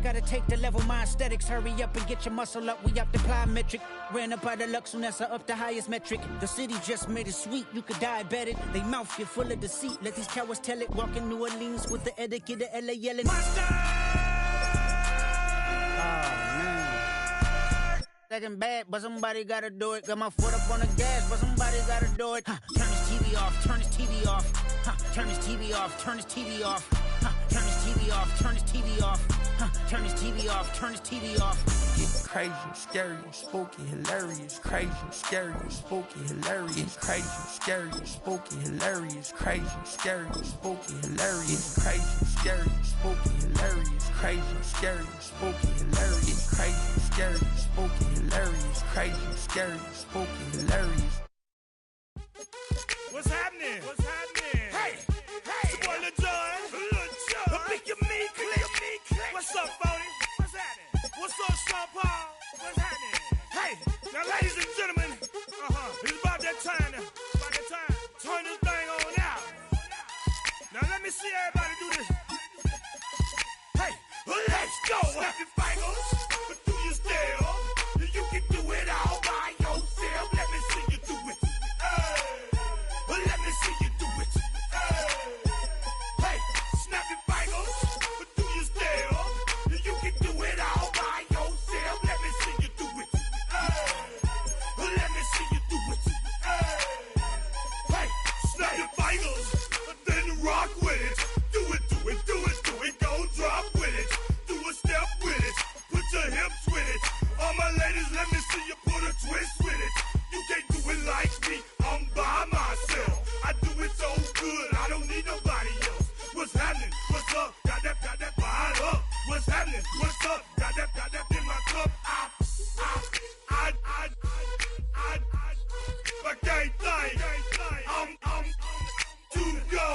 gotta take the level, my aesthetics. Hurry up and get your muscle up, we up the plyometric. Ran up out of luck, soon as I up the highest metric. The city just made it sweet, you could diabetic. They mouth get full of deceit, let these cowards tell it. Walk in New Orleans with the etiquette of LA yelling. Second bad, but somebody gotta do it. Got my foot up on the gas, but somebody gotta do it. Turn his TV off, turn his TV off. Turn his TV off, turn his TV off. Turn his TV off, turn his TV off. Turn his TV off, turn his TV off. Getting crazy, scary, spooky, hilarious. Crazy, scary, spooky, hilarious. Crazy, scary, spooky, hilarious. Crazy, scary, spooky, hilarious. Crazy, scary, spooky, hilarious. Crazy, scary, spooky, hilarious. Crazy, scary, spooky, hilarious. Crazy, scary, spooky, hilarious. What's happening? What's happening? Hey, it's your boy Lil Jon. The Pick Your Me Click. What's up, Phony? What's happening? What's up, Sean Paul? What's happening? Hey, now ladies and gentlemen, it's about that time now. About that time. Turn this thing on out. Now let me see everybody do this. Hey, let's go. Snap your fingers, but do you still? You can do it all by yourself. Let me see you do it. Let me see you do it. Hey, snap your fingers, but do you still? You can do it all by yourself. Let me see you do it. Let me see you do it. Hey, snap your fingers, then rock with it. Do it, do it, do it, do it. Go drop with it. Do a step with it. Put your hips with it. All my ladies, let me see you put a twist with it. You can't do it like me. I'm by myself. I do it so good. I don't need nobody else. What's happening? What's up? Got that fired up. What's happening? What's up? Got that in my cup. I can't think. I'm too go.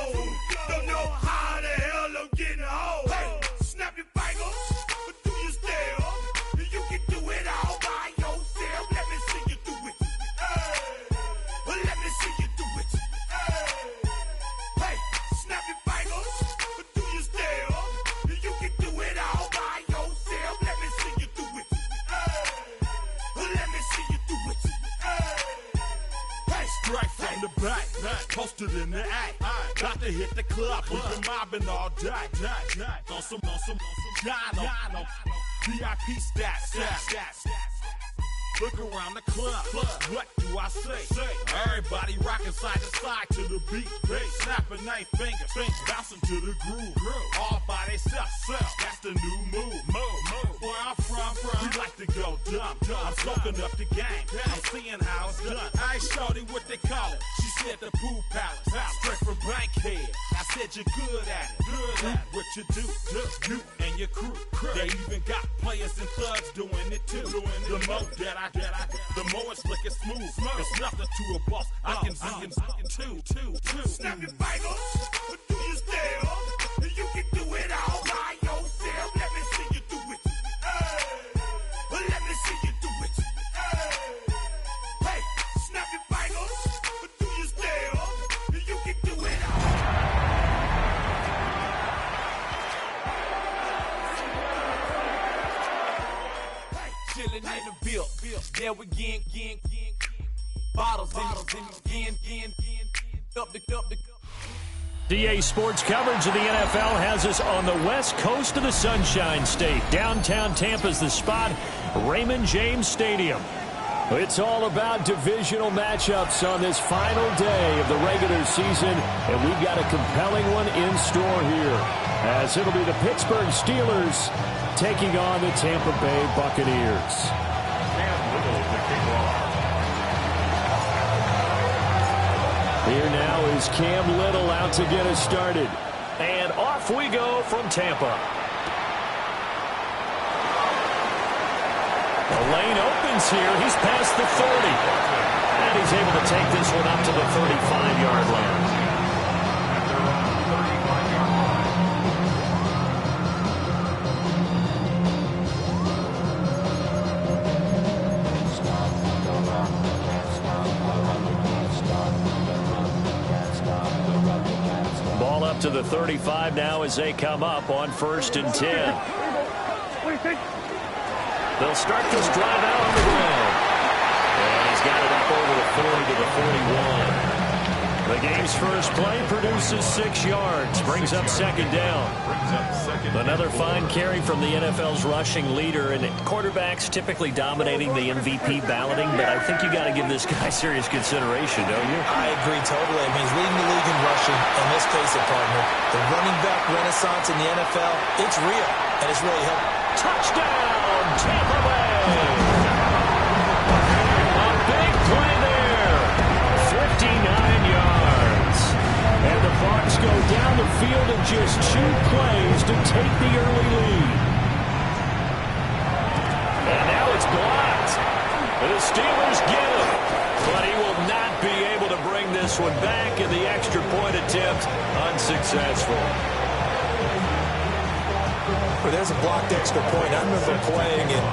Don't know how the hell I'm getting home. Hey, snap your fingers, but do you still? You can do it all by yourself. Let me see you do it. Let me see you do it. Hey, snap your fingers, but do you still? You can do it all by yourself. Let me see you do it. Let me see you do it. Hey, straight from the back, posted in the act. Got to hit the club, we've been mobbing all day. On some Jono, VIP stats. Look around the club, what do I say? Everybody rocking side to side to the beat. Snapping their fingers, bouncing to the groove. All by themselves, that's the new move. Where I'm from, we like to go dumb. I'm soaking up the game, I'm seeing how it's done. I ain't shorty what they call it. She said the pool palace, straight from Bankhead. I said you're good at it. Do what you do, you and your crew. They even got players and thugs doing it too. The more that I the more it's looking smooth. It's nothing to a boss. I can two. snap your fingers, but do you still? You can do it all by yourself. Let me see you do it. Let me see you do it. Hey, snap your fingers, but do you still? You can do it all. Chillin' in the bill. Yeah, we again. Bottles in again. Up the. DA Sports coverage of the NFL has us on the west coast of the Sunshine State. Downtown Tampa's the spot, Raymond James Stadium. It's all about divisional matchups on this final day of the regular season, and we've got a compelling one in store here, as it'll be the Pittsburgh Steelers taking on the Tampa Bay Buccaneers. Here now is Cam Little out to get us started. And off we go from Tampa. The lane opens here. He's past the 30. And he's able to take this one up to the 35-yard line. Ball up to the 35 now as they come up on 1st and 10. They'll start this drive out on the ground. And he's got it up over the 40 to the 41. The game's first play produces 6 yards, brings up second down. Another fine carry from the NFL's rushing leader, and quarterbacks typically dominating the MVP balloting, but I think you got to give this guy serious consideration, don't you? I agree totally. I mean, he's leading the league in rushing, and let's face it, partner, the running back renaissance in the NFL, it's real, and it's really helped. Touchdown, Tampa Bay! A big play there, 59 yards. And the Bucs go down the field in just 2 plays to take the early lead. And now it's blocked. The Steelers get him, but he will not be able to bring this one back, and the extra point attempt unsuccessful. Well, there's a blocked extra point. I remember playing, and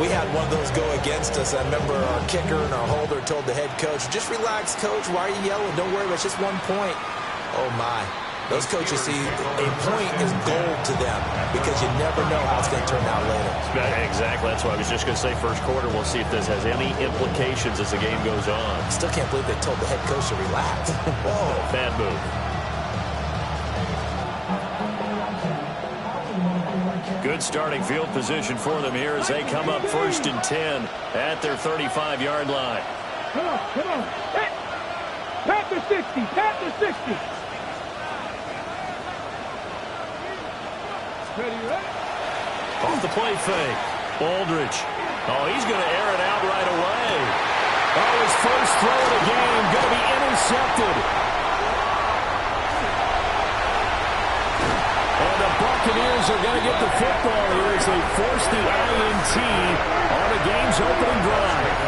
we had one of those go against us. I remember our kicker and our holder told the head coach, just relax, coach. Why are you yelling? Don't worry, it's just 1 point. Oh, my. Those coaches see a point is gold to them because you never know how it's going to turn out later. Exactly. That's what I was just going to say. First quarter, we'll see if this has any implications as the game goes on. I still can't believe they told the head coach to relax. Whoa. Bad move. Good starting field position for them here as they come up 1st and 10 at their 35-yard line. Come on, come on. Pat the 60, pat the 60. Ready, ready? Off the play fake. Aldridge. Oh, he's going to air it out right away. Oh, his first throw of the game going to be intercepted. And the Buccaneers are going to get the football here as they force the INT on the game's opening drive.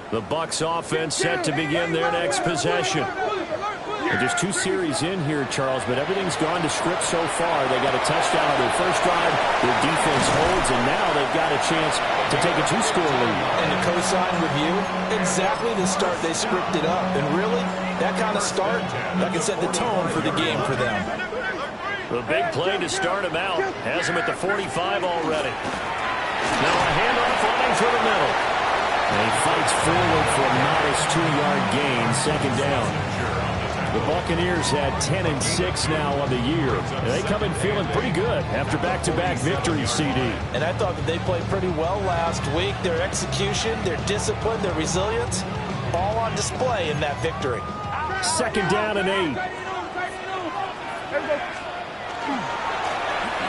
The Bucs offense set to begin their next possession. And just 2 series in here, Charles, but everything's gone to script so far. They got a touchdown on their first drive. Their defense holds, and now they've got a chance to take a 2-score lead. And the co-sign review, exactly the start they scripted up. And really, that kind of start, that can set the tone for the game for them. The big play to start him out has him at the 45 already. Now a handoff running through the middle. And he fights forward for a modest 2-yard gain, second down. The Buccaneers had 10 and 6 now on the year. And they come in feeling pretty good after back-to-back victories, CD. And I thought that they played pretty well last week. Their execution, their discipline, their resilience, all on display in that victory. Second down and 8.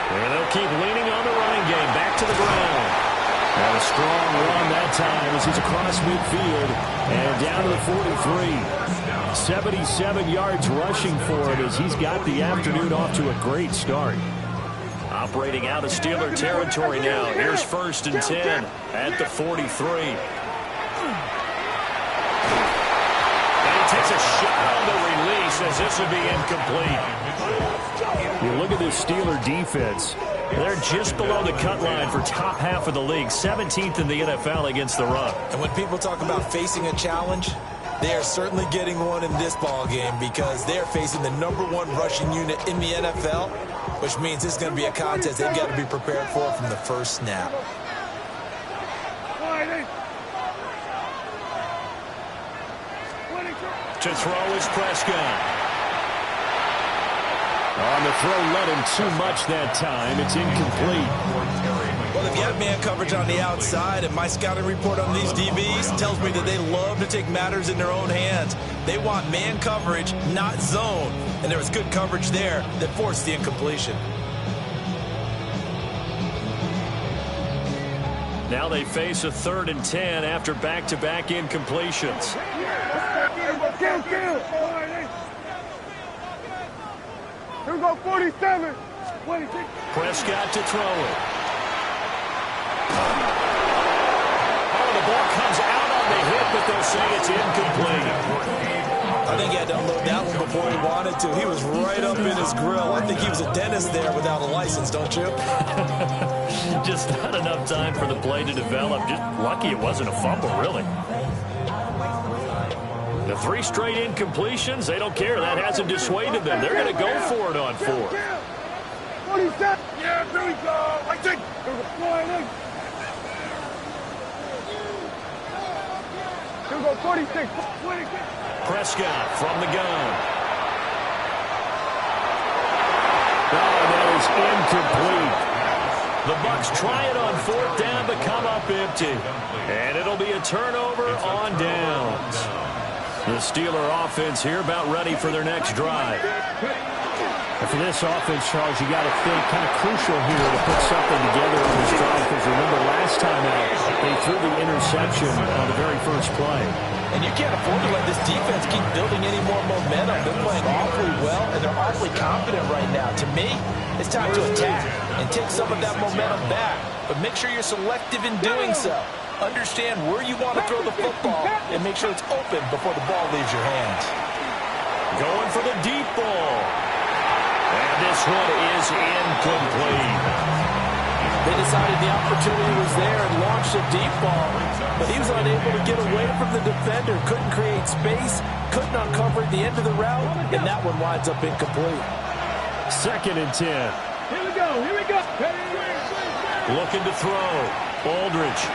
And they'll keep leaning on the running game. Back to the ground. And a strong run that time as he's across midfield and down to the 43. 77 yards rushing for him as he's got the afternoon off to a great start. Operating out of Steeler territory now. Here's 1st and 10 at the 43. And he takes a shot on the release as this would be incomplete. You look at this Steeler defense. They're just below the cut line for top half of the league, 17th in the NFL against the run. And when people talk about facing a challenge, they are certainly getting one in this ball game because they're facing the #1 rushing unit in the NFL, which means this is going to be a contest they've got to be prepared for from the first snap. To throw is Prescott. On the throw, led him too much that time. It's incomplete. Well, if you have man coverage on the outside, and my scouting report on these DBs tells me that they love to take matters in their own hands. They want man coverage, not zone. And there was good coverage there that forced the incompletion. Now they face a 3rd and 10 after back-to-back incompletions. Here we go, 47. 26. Prescott to throw it. Oh, the ball comes out on the hit, but they'll say it's incomplete. before he wanted to. He was right up in his grill. I think he was a dentist there without a license, don't you? Just not enough time for the play to develop. Just lucky it wasn't a fumble, really. The 3 straight incompletions, they don't care. That hasn't dissuaded them. They're going to go for it on 4th. Yeah, there we go. I think. Here we go, 46. Prescott from the gun. Oh, that is incomplete. The Bucs try it on 4th down, but come up empty. And it'll be a turnover on downs. The Steeler offense here about ready for their next drive. And for this offense, Charles, you got to think kind of crucial here to put something together on this drive, because remember last time out, they threw the interception on the very first play. And you can't afford to let this defense keep building any more momentum. They're playing awfully well, and they're awfully confident right now. To me, it's time to attack and take some of that momentum back. But make sure you're selective in doing so. Understand where you want to throw the football and make sure it's open before the ball leaves your hands. Going for the deep ball. And this one is incomplete. They decided the opportunity was there and launched a deep ball, but he was unable to get away from the defender, couldn't create space, couldn't uncover the end of the route, and that one winds up incomplete. 2nd and 10. Here we go, here we go. Looking to throw. Aldridge.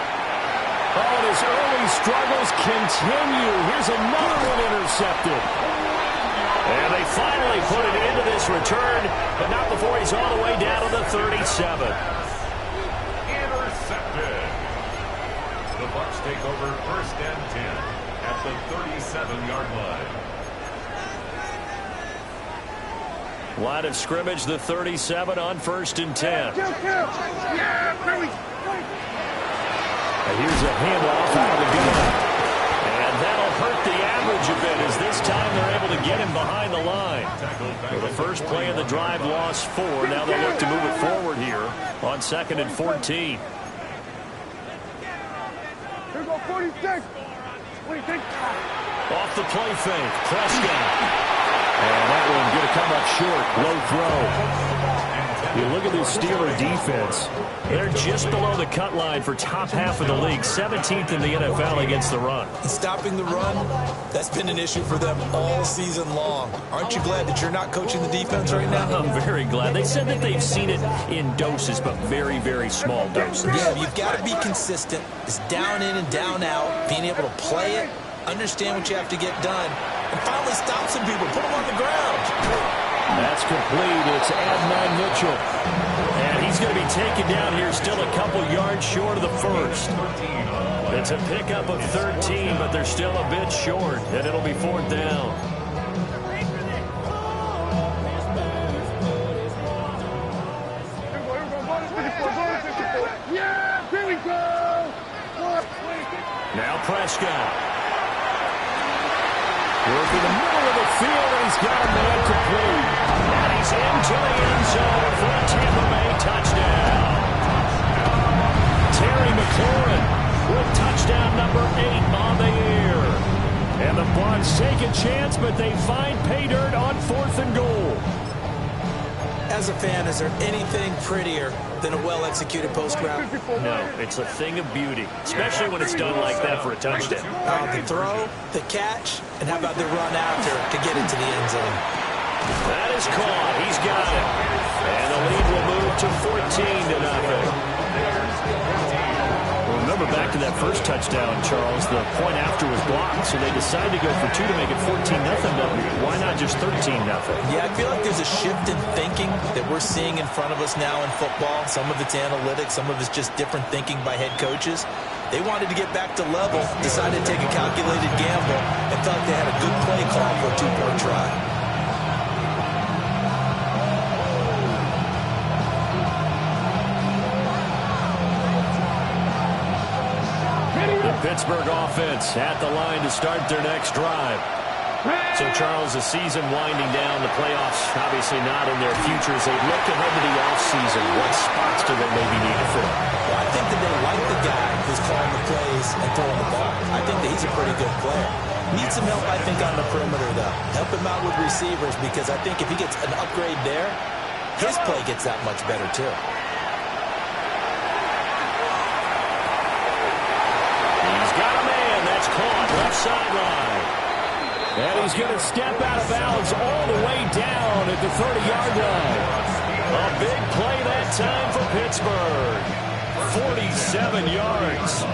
Oh, and his early struggles continue. Here's another one intercepted. And they finally put it into this return, but not before he's all the way down to the 37. Intercepted. The Bucs take over 1st and 10 at the 37-yard line. Line of scrimmage, the 37 on 1st and 10. And here's a handoff out of the gun. And that'll hurt the average a bit, as this time they're able to get him behind the line. So the first play of the drive lost 4. Now they'll look to move it forward here on 2nd and 14. Here we go, 46. 46. Off the play fake, Prescott. And that one going to come up short. Low throw. You look at this Steeler defense. They're just below the cut line for top half of the league. 17th in the NFL against the run. And stopping the run, that's been an issue for them all season long. Aren't you glad that you're not coaching the defense right now? I'm very glad. They said that they've seen it in doses, but very, very small doses. Yeah, you've got to be consistent. It's down in and down out. Being able to play it, understand what you have to get done, and finally stop some people, put them on the ground. That's complete. It's Adnan Mitchell. And he's going to be taken down here still a couple yards short of the first. It's a pickup of 13, but they're still a bit short, and it'll be 4th down. Yeah, here we go. Now Prescott. Working the middle of the field, and he's got a man complete. And he's into the end zone for a Tampa Bay touchdown. Terry McLaurin with touchdown number 8 on the year. And the Bucs take a chance, but they find pay dirt on 4th and goal. As a fan, is there anything prettier than a well-executed post route? No, it's a thing of beauty, especially when it's done like that for a touchdown. The throw, the catch, and how about the run after to get into the end zone? That is caught. He's got it. And the lead will move to 14-0. Remember back to that first touchdown, Charles, the point after was blocked, so they decided to go for 2 to make it 14-0. Why not just 13-0? Yeah, I feel like there's a shift in thinking that we're seeing in front of us now in football. Some of it's analytics, some of it's just different thinking by head coaches. They wanted to get back to level, decided to take a calculated gamble, and felt like they had a good play call for a 2-point try. Pittsburgh offense at the line to start their next drive. So, Charles, the season winding down, the playoffs obviously not in their future. As they look ahead to the offseason, what spots do they maybe need to fill? Well, I think that they like the guy who's calling the plays and throwing the ball. I think that he's a pretty good player. Needs some help, I think, on the perimeter, though. Help him out with receivers, because I think if he gets an upgrade there, his play gets that much better, too. He's got a man. That's caught left sideline. And he's going to step out of bounds all the way down at the 30-yard line. A big play that time for Pittsburgh. 47 yards.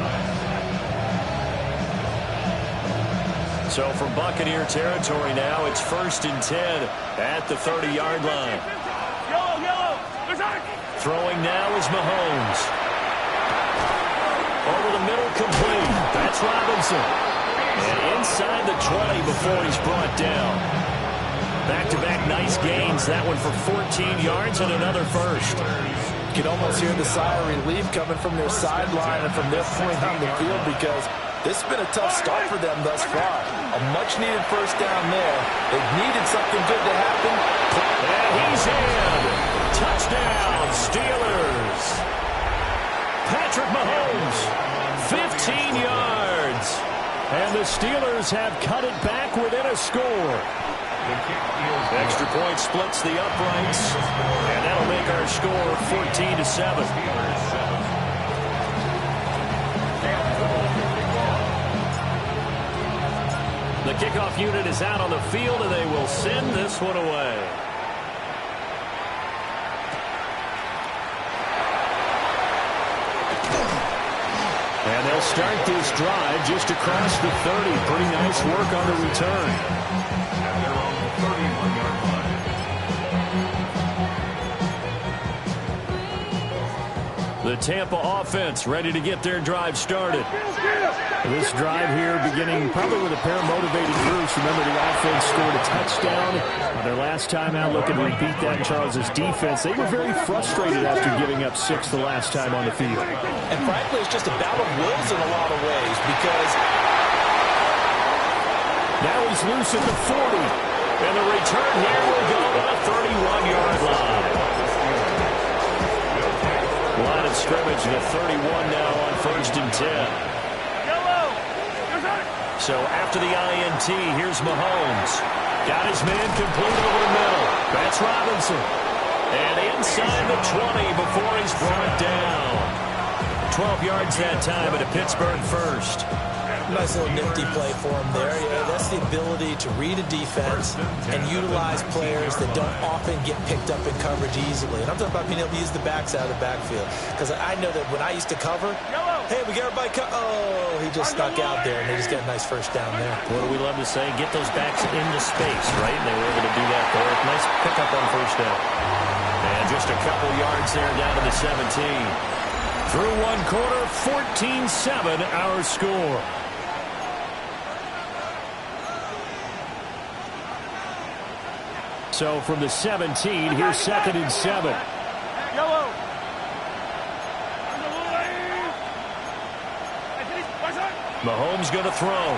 So from Buccaneer territory now, it's 1st and 10 at the 30-yard line. Throwing now is Mahomes. Over the middle, complete. That's Robinson. And inside the 20 before he's brought down. Back-to-back nice gains. That one for 14 yards and another first. You can almost hear the sigh of relief coming from their sideline and from their point on the field, because this has been a tough start for them thus far. A much-needed first down there. They've needed something good to happen. And he's in. Touchdown, Steelers. Patrick Mahomes, 15 yards. And the Steelers have cut it back within a score. Extra point splits the uprights, and that'll make our score 14-7. The kickoff unit is out on the field, and they will send this one away. And they'll start this drive just across the 30. Pretty nice work on the return. The Tampa offense ready to get their drive started. This drive here beginning probably with a pair of motivated groups. Remember, the offense scored a touchdown on their last time out. Looking to repeat that in Charles' defense. They were very frustrated after giving up 6 the last time on the field. And frankly, it's just a battle of wills in a lot of ways, because now he's loose at the 40. And the return here will go to the 31-yard line. Line of scrimmage to 31 now on 1st and 10. So after the INT, here's Mahomes. Got his man complete over the middle. That's Robinson. And inside the 20 before he's brought down. 12 yards that time at a Pittsburgh first. Nice little nifty play for him there. Yeah, that's the ability to read a defense and utilize players that don't often get picked up in coverage easily. And I'm talking about being able to use the backs out of the backfield. Because I know that when I used to cover, hey, we got everybody oh, he just stuck out there, and they just got a nice first down there. What do we love to say? Get those backs into space, right? And they were able to do that there. Nice pickup on first down. And just a couple yards there down to the 17. Through one quarter, 14-7 our score. So from the 17, here's 2nd and 7. Mahomes going to throw.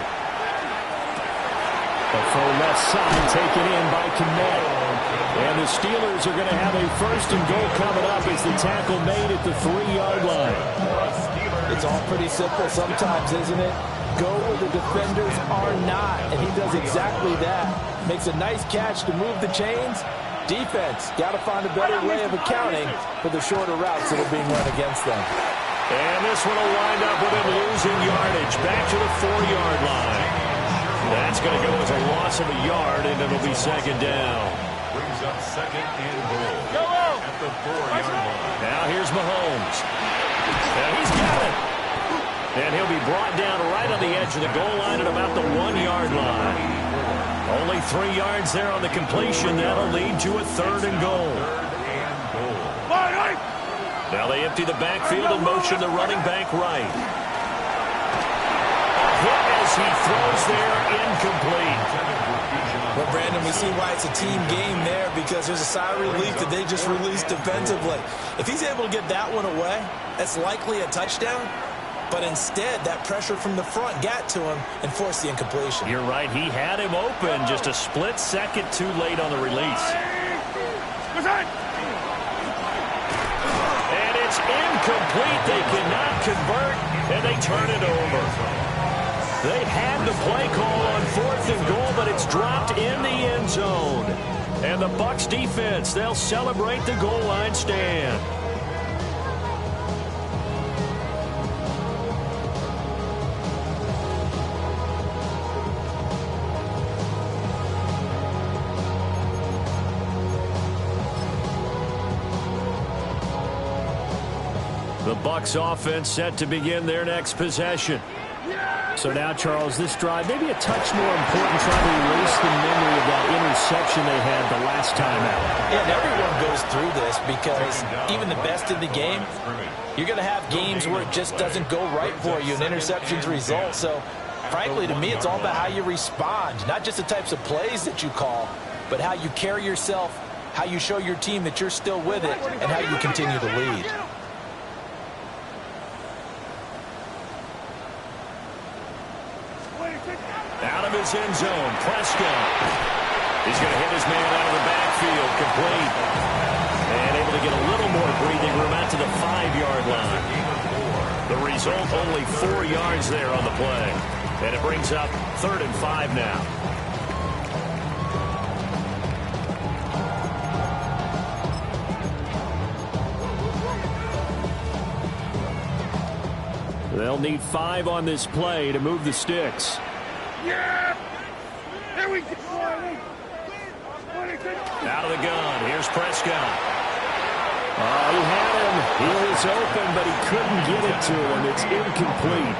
The full left side taken in by Kmet. And the Steelers are going to have a 1st and goal coming up as the tackle made at the 3-yard line. It's all pretty simple sometimes, isn't it? Go where the defenders are not, and he does exactly that. Makes a nice catch to move the chains. Defense, got to find a better way of accounting for the shorter routes that are being run against them. And this one will wind up with him losing yardage back to the 4-yard line. That's going to go as a loss of a yard, and it'll be 2nd down. Brings up 2nd and goal at the 4-yard line. Now here's Mahomes. Now he's got it. And he'll be brought down right on the edge of the goal line at about the 1-yard line. Only 3 yards there on the completion. That'll lead to a 3rd and goal. Now they empty the backfield and motion the running back right. A hit as he throws there, incomplete. Well, Brandon, we see why it's a team game there, because there's a sigh of relief that they just released defensively. If he's able to get that one away, that's likely a touchdown. But instead, that pressure from the front got to him and forced the incompletion. You're right. He had him open, just a split second too late on the release. And it's It's incomplete. They cannot convert, and they turn it over. They had the play call on 4th and goal, but it's dropped in the end zone. And the Bucs defense, they'll celebrate the goal line stand. The Bucs offense set to begin their next possession. So now, Charles, this drive maybe a touch more important, trying to erase the memory of that interception they had the last time out. Yeah, and everyone goes through this because even the best in the game, you're going to have games where it just doesn't go right for you, and interceptions result. So, frankly, to me, it's all about how you respond, not just the types of plays that you call, but how you carry yourself, how you show your team that you're still with it, and how you continue to lead. Out of his end zone, Prescott. He's going to hit his man out of the backfield, complete. And able to get a little more breathing room out to the 5-yard line. The result, only 4 yards there on the play. And it brings up 3rd and 5 now. They'll need 5 on this play to move the sticks. Yeah! There we go! Out of the gun, here's Prescott. Oh, he had him. He was open, but he couldn't get it to him. It's incomplete.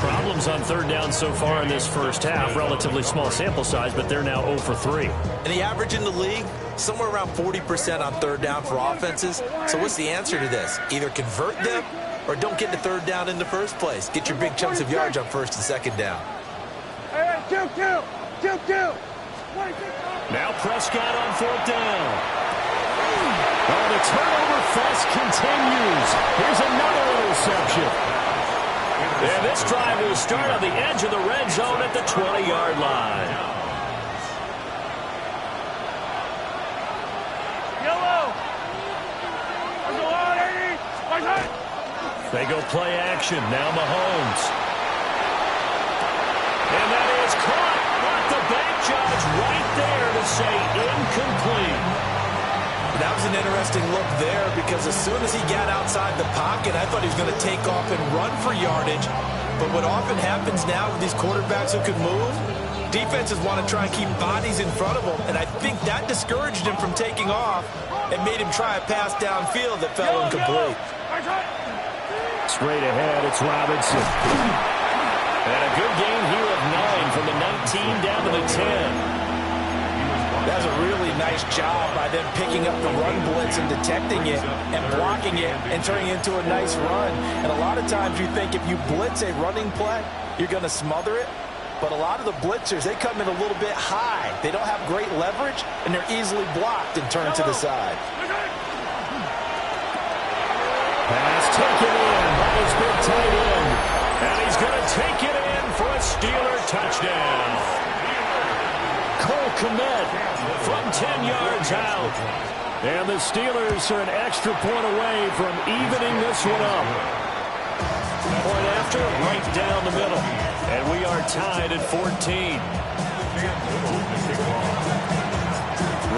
Problems on 3rd down so far in this first half. Relatively small sample size, but they're now 0 for 3. And the average in the league, somewhere around 40% on 3rd down for offenses. So what's the answer to this? Either convert them or don't get to 3rd down in the first place. Get your big chunks of yards on 1st and 2nd down. Hey, 2-2. Now Prescott on 4th down. Oh, the turnover fest continues. Here's another interception. And this drive will start on the edge of the red zone at the 20-yard line. Yellow. They go play action. Now Mahomes. And that is caught. But the bank judge right there to say incomplete. That was an interesting look there because as soon as he got outside the pocket, I thought he was going to take off and run for yardage. But what often happens now with these quarterbacks who can move, defenses want to try and keep bodies in front of them, and I think that discouraged him from taking off and made him try a pass downfield that fell incomplete. Straight ahead, it's Robinson. And a good gain here of 9 from the 19 down to the 10. That's a really nice job by them picking up the run blitz and detecting it and blocking it and turning it into a nice run. And a lot of times you think if you blitz a running play, you're going to smother it. But a lot of the blitzers, they come in a little bit high. They don't have great leverage, and they're easily blocked and turned to the side. Pass taken in by his big tight end. And he's going to take it in for a Steeler touchdown. Cole Kmet from 10 yards out. And the Steelers are an extra point away from evening this one up. Point after, right down the middle. And we are tied at 14.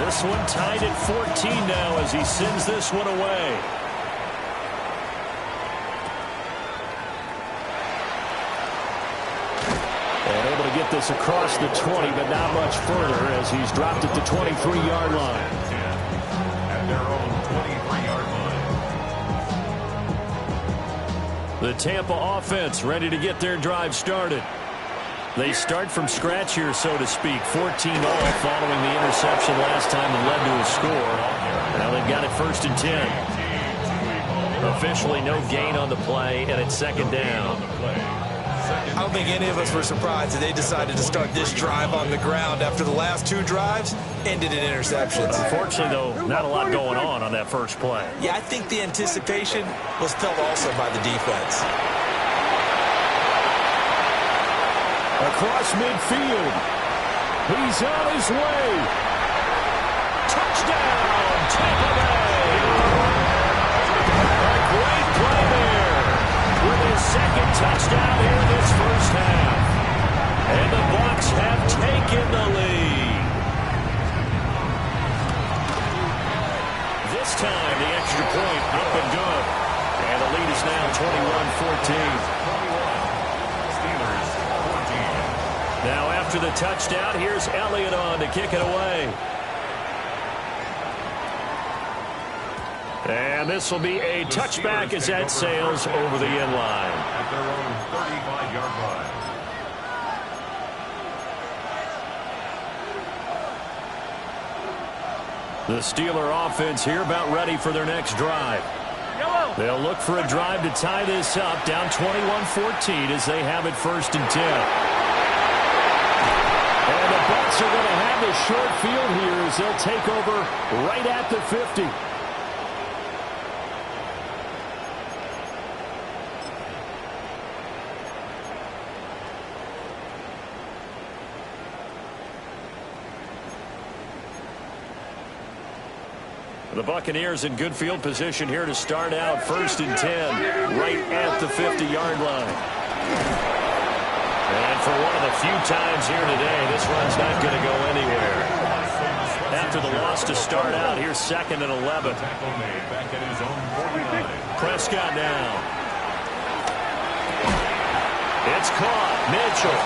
This one tied at 14 now as he sends this one away. And able to get this across the 20, but not much further as he's dropped at the 23-yard line. At their own 23-yard line. The Tampa offense ready to get their drive started. They start from scratch here, so to speak. 14 all following the interception last time that led to a score. Now they've got it 1st and 10. Officially no gain on the play, and it's 2nd down. I don't think any of us were surprised that they decided to start this drive on the ground after the last 2 drives ended in interceptions. Unfortunately, though, not a lot going on that first play. Yeah, I think the anticipation was felt also by the defense. Across midfield. He's on his way. Touchdown, Tampa Bay. second touchdown here this first half. And the Bucs have taken the lead. This time, the extra point up and good. And the lead is now 21-14. Now after the touchdown, here's Elliott on to kick it away. And this will be a touchback as that sails over the end line. At their own 35-yard line. The Steeler offense here about ready for their next drive. They'll look for a drive to tie this up, down 21-14 as they have it 1st and 10. And the Bucs are going to have this short field here as they'll take over right at the 50. The Buccaneers in good field position here to start out 1st and 10, right at the 50-yard line. And for one of the few times here today, this run's not going to go anywhere. After the loss to start out, here's 2nd and 11. Prescott now. It's caught. Mitchell